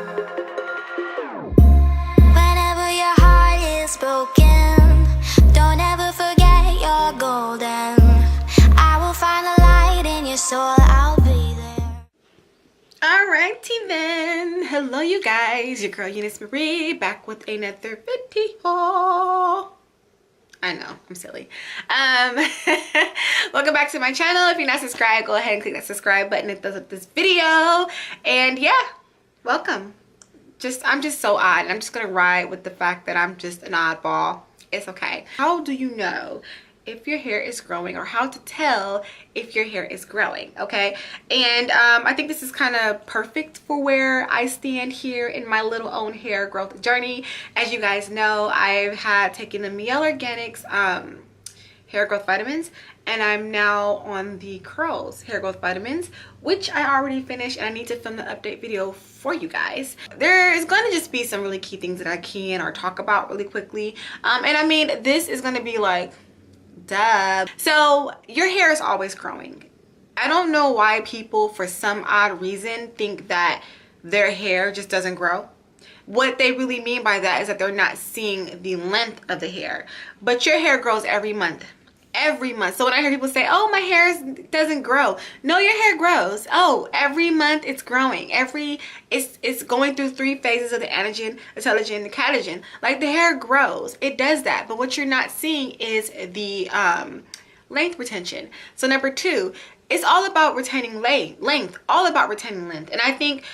Whenever your heart is broken, don't ever forget you're golden. I will find the light in your soul, I'll be there. Alrighty then, hello you guys, your girl Euniycemari back with another video. I know, I'm silly. Welcome back to my channel. If you're not subscribed, go ahead and click that subscribe button and thumbs up this video. And yeah, welcome. I'm just so odd. I'm just gonna ride with the fact that I'm just an oddball. It's okay. How do you know if your hair is growing, or how to tell if your hair is growing? Okay, and I think this is kind of perfect for where I stand here in my little own hair growth journey. As you guys know, I've had taken the Miele Organics hair growth vitamins, and I'm now on the Curls hair growth vitamins, which I already finished, and I need to film the update video for you guys. There is going to just be some really key things that I can or talk about really quickly, and I mean, this is going to be like duh. So your hair is always growing. I don't know why people, for some odd reason, think that their hair just doesn't grow. What they really mean by that is that they're not seeing the length of the hair. But your hair grows every month. Every month. So when I hear people say, oh, my hair doesn't grow, no, your hair grows. Oh, every month it's growing. It's going through 3 phases of the anagen, telogen, and catagen. Like, the hair grows, it does that, but what you're not seeing is the length retention. So number 2, it's all about retaining length, all about retaining length. And I think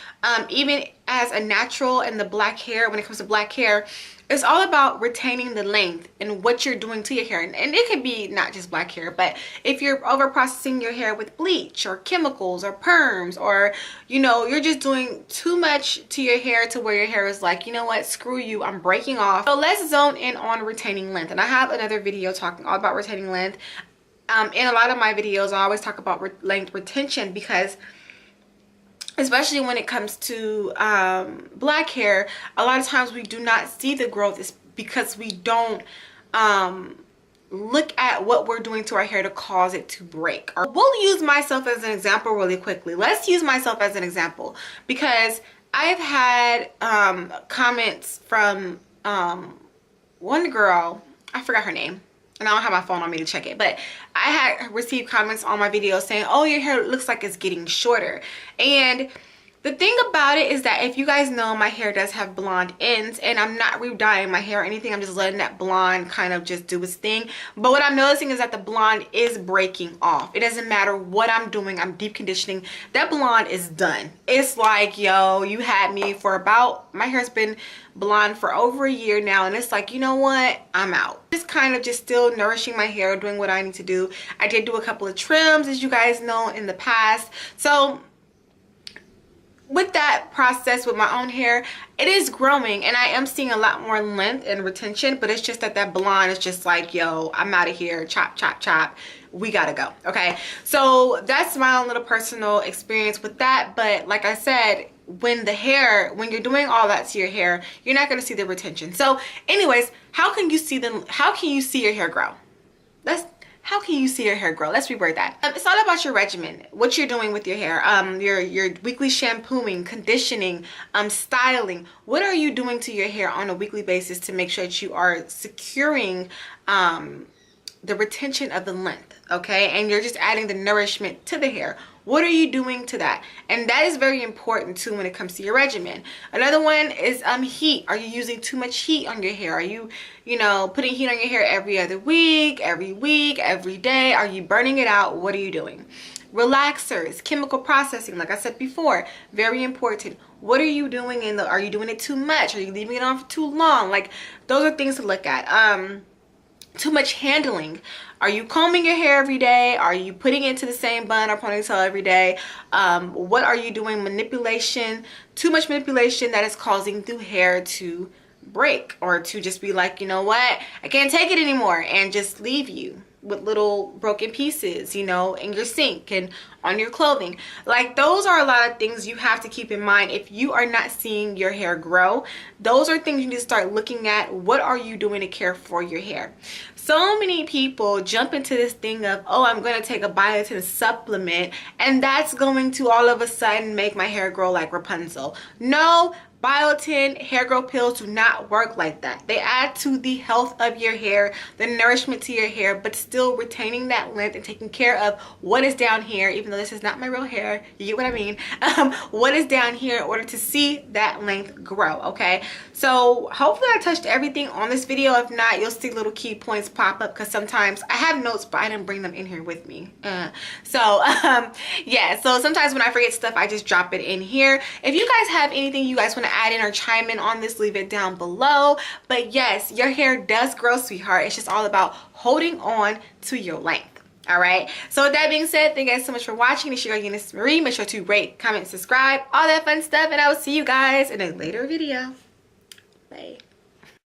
even as a natural and the black hair, when it comes to black hair, it's all about retaining the length and what you're doing to your hair. And it could be not just black hair, but if you're over processing your hair with bleach or chemicals or perms, or, you know, you're just doing too much to your hair to where your hair is like, you know what, screw you, I'm breaking off. So let's zone in on retaining length. And I have another video talking all about retaining length. In a lot of my videos, I always talk about length retention, because especially when it comes to black hair, a lot of times we do not see the growth is because we don't look at what we're doing to our hair to cause it to break. Or we'll use myself as an example really quickly. Let's use myself as an example, because I've had comments from one girl, I forgot her name, and I don't have my phone on me to check it, but I had received comments on my video saying, oh, your hair looks like it's getting shorter. And the thing about it is that, if you guys know, my hair does have blonde ends, and I'm not re-dyeing my hair or anything. I'm just letting that blonde kind of just do its thing. But what I'm noticing is that the blonde is breaking off. It doesn't matter what I'm doing. I'm deep conditioning. That blonde is done. It's like, yo, you had me for about, my hair's been blonde for over a year now, and it's like, you know what, I'm out. Just kind of just still nourishing my hair, doing what I need to do. I did do a couple of trims, as you guys know, in the past. So with that process with my own hair, it is growing, and I am seeing a lot more length and retention, but it's just that blonde is just like, yo, I'm out of here, chop chop chop, we gotta go. Okay, so that's my own little personal experience with that. But like I said, when you're doing all that to your hair, you're not going to see the retention. So anyways, how can you see your hair grow? How can you see your hair grow? Let's reword that. It's all about your regimen, what you're doing with your hair, your weekly shampooing, conditioning, styling. What are you doing to your hair on a weekly basis to make sure that you are securing the retention of the length, okay? And you're just adding the nourishment to the hair. What are you doing to that? And that is very important too when it comes to your regimen. Another one is heat. Are you using too much heat on your hair? Are you putting heat on your hair every other week, every day? Are you burning it out? What are you doing? Relaxers, chemical processing, like I said before, very important. What are you doing are you doing it too much? Are you leaving it on for too long? Like, those are things to look at. Too much handling. Are you combing your hair every day? Are you putting it into the same bun or ponytail every day? What are you doing? Manipulation. Too much manipulation that is causing the hair to break, or to just be like, you know what, I can't take it anymore, and just leave you with little broken pieces, in your sink and on your clothing. Like, those are a lot of things you have to keep in mind if you are not seeing your hair grow. Those are things you need to start looking at. What are you doing to care for your hair? So many people jump into this thing of, oh, I'm going to take a biotin supplement, and that's going to all of a sudden make my hair grow like Rapunzel. No, biotin hair growth pills do not work like that. They add to the health of your hair, the nourishment to your hair, but still retaining that length and taking care of what is down here, even though this is not my real hair. You get what I mean? What is down here in order to see that length grow, okay? So hopefully I touched everything on this video. If not, you'll see little key points pop up because sometimes I have notes, but I didn't bring them in here with me. Yeah, so sometimes when I forget stuff, I just drop it in here. If you guys have anything you guys want to add in or chime in on this, leave it down below. But yes, your hair does grow, sweetheart. It's just all about holding on to your length. All right, so with that being said, thank you guys so much for watching. It's your girl Euniycemari. Make sure to rate, comment, subscribe, all that fun stuff, and I will see you guys in a later video. Bye.